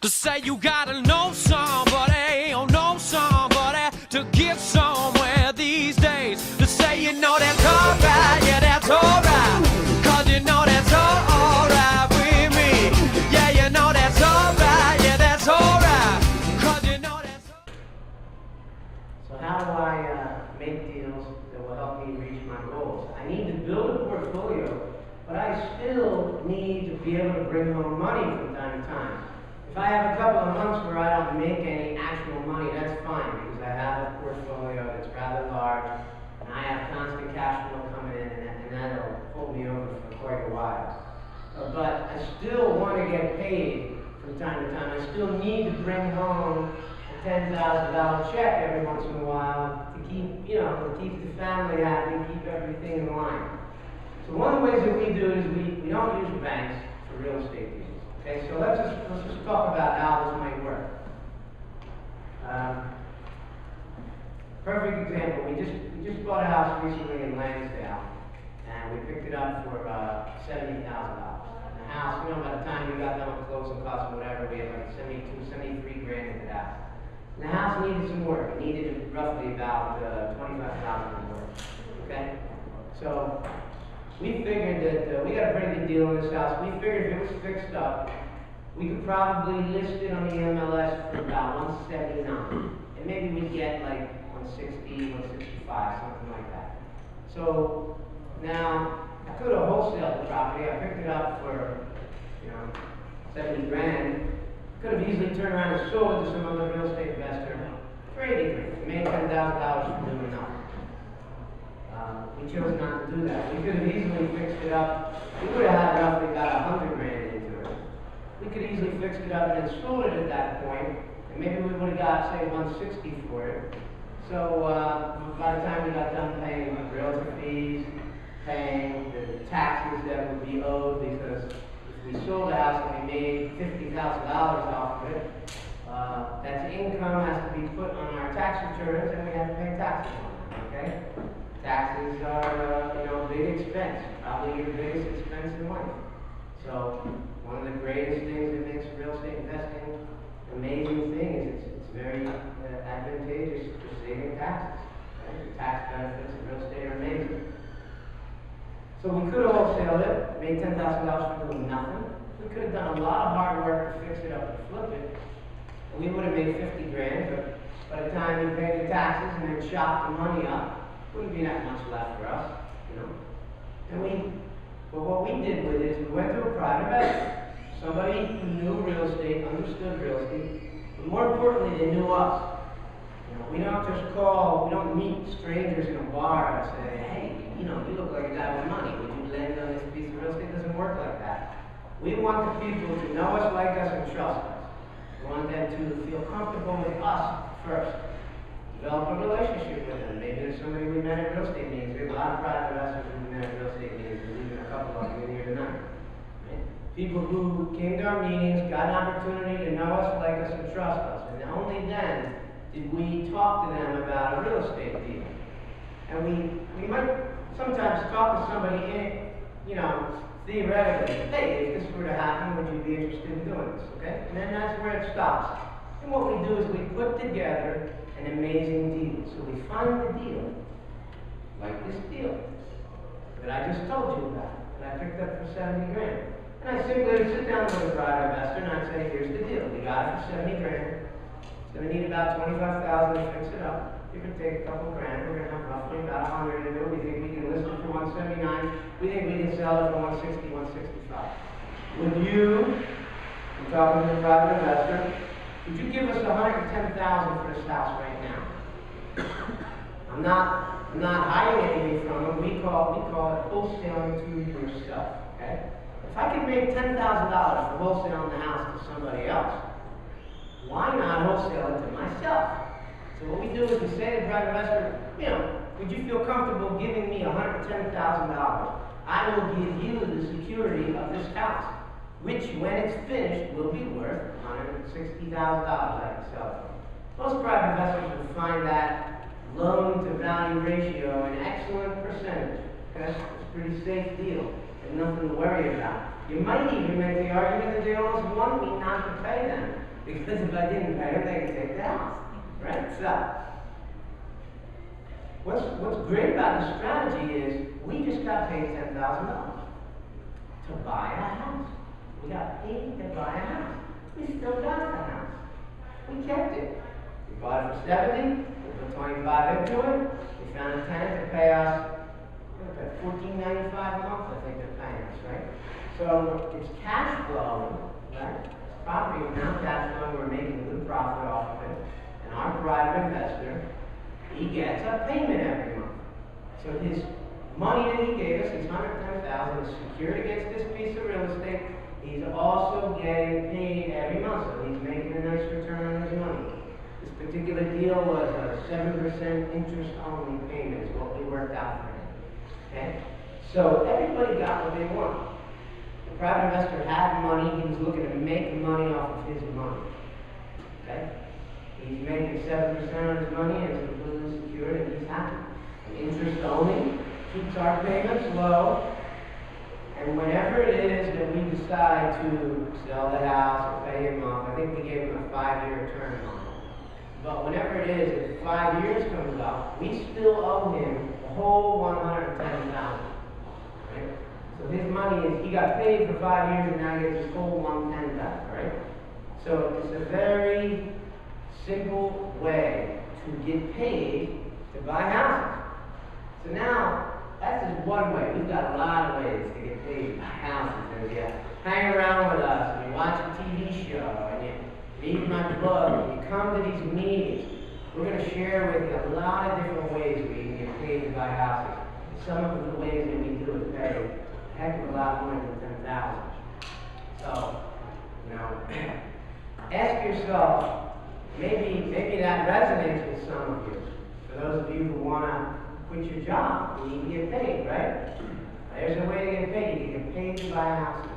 To say you gotta know somebody, or know somebody to give somewhere these days. To say you know that's alright, yeah that's alright. Cause you know that's alright with me. Yeah, you know that's alright, yeah that's alright. Cause you know that's alright. So how do I make deals that will help me reach my goals? I need to build a portfolio, but I still need to be able to bring home money from time to time. If I have a couple of months where I don't make any actual money, that's fine, because I have a portfolio that's rather large, and I have constant cash flow coming in, and that'll hold me over for quite a while. But I still want to get paid from time to time. I still need to bring home a $10,000 check every once in a while to keep, to keep the family happy, keep everything in line. So one of the ways that we do it is we don't use banks for real estate deals. Okay, so let's just talk about how this might work. Perfect example. We just bought a house recently in Lansdale, and we picked it up for $70,000. The house, by the time we got done with closing costs and whatever, we had like 72, 73 grand into that. And the house needed some work. It needed roughly about $25,000 work. Okay, so we figured that we got a pretty good deal on this house. We figured if it was fixed up, we could probably list it on the MLS for about $179. And maybe we'd get like $160, $165, something like that. So now I could have wholesaled the property. I picked it up for 70 grand. Could have easily turned around and sold it to some other real estate investor for 80 grand. We made $10,000 from doing nothing. We chose not to do that. We could have easily fixed it up. We would have had roughly about 100 grand into it. We could easily fixed it up and then sold it at that point, and maybe we would have got, say, 160 for it. So by the time we got done paying realtor fees, paying the taxes that would be owed, because if we sold the house and we made $50,000 off of it, that's income has to be put on our tax returns, and we have to pay taxes on it. Okay. Taxes are, a big expense, probably your biggest expense in life. So, one of the greatest things that makes real estate investing an amazing thing is it's very advantageous for saving taxes. Right? The tax benefits of real estate are amazing. So we could have wholesaled it, made $10,000 for doing nothing. We could have done a lot of hard work to fix it up and flip it. And we would have made 50 grand, but by the time we paid the taxes and then chopped the money up, wouldn't be that much left for us, But what we did with it is we went to a private investor, somebody who knew real estate, understood real estate, but more importantly, they knew us. We don't just call, we don't meet strangers in a bar and say, hey, you look like a guy with money. Would you lend on this piece of real estate? It doesn't work like that. We want the people to know us, like us, and trust us. We want them to feel comfortable with us first. Develop a relationship with them. Maybe there's somebody we met at real estate meetings. We have a lot of private investors who we met at real estate meetings. There's even a couple of them in here tonight. Right? People who came to our meetings, got an opportunity to know us, like us, and trust us. And only then did we talk to them about a real estate deal. And we might sometimes talk to somebody theoretically, hey, if this were to happen, would you be interested in doing this? Okay? And then that's where it stops. And what we do is we put together an amazing deal. So we find the deal, like this deal that I just told you about, that I picked up for 70 grand. And I simply would sit down with a private investor and I'd say, here's the deal. We got it for 70 grand. It's going to need about 25,000 to fix it up. You can take a couple grand. We're going to have roughly about 100 in it. We think we can list it for 179. We think we can sell it for 160, 165. Would you, I'm talking to the private investor, would you give us $110,000 for this house right now? I'm not hiding anything from them. We call it wholesaling to yourself. Okay? If I could make $10,000 for wholesaling the house to somebody else, why not wholesale it to myself? So what we do is we say to the private investor, would you feel comfortable giving me $110,000? I will give you the security of this house, which, when it's finished, will be worth $160,000 I can sell it for. Most private investors will find that loan-to-value ratio an excellent percentage. Okay? It's a pretty safe deal and nothing to worry about. You might even make the argument that they almost want me not to pay pay them, because if I didn't pay them, they could take the house, right? So, what's great about the strategy is we just got paid $10,000 to buy a house. We got paid to buy a house. We still got the house. We kept it. We bought it for 70. We put 25 into it. We found a tenant to pay us $14.95 a month. I think they're paying us, right? So it's cash flow, right? It's property is now cash flowing. We're making a good profit off of it. And our private investor, he gets a payment every month. So his money that he gave us, his $110,000, is secured against this piece of real estate. He's also getting paid every month, so he's making a nice return on his money. This particular deal was a 7% interest-only payment is what we worked out for him. Okay? So everybody got what they want. The private investor had money. He was looking to make money off of his money. Okay? He's making 7% on his money, and it's completely secured, and he's happy. Interest only keeps our payments low, and whenever it is that we decide to sell the house or pay him off, I think we gave him a 5-year term on it. But whenever it is that 5 years comes up, we still owe him the whole $110,000. Right? So his money is, he got paid for 5 years, and now he gets his whole $110,000. Right? So it's a very simple way to get paid to buy houses. So now, that's just one way. We've got a lot of ways to get paid to buy houses. And you hang around with us, and you watch a TV show, and you read my book, and you come to these meetings. We're going to share with you a lot of different ways we can get paid to buy houses. Some of the ways that we do it pay a heck of a lot more than $10,000. So, ask yourself, maybe that resonates with some of you. For those of you who want to quit your job, you need to get paid, right? There's a way to get paid. You can get paid to buy a house.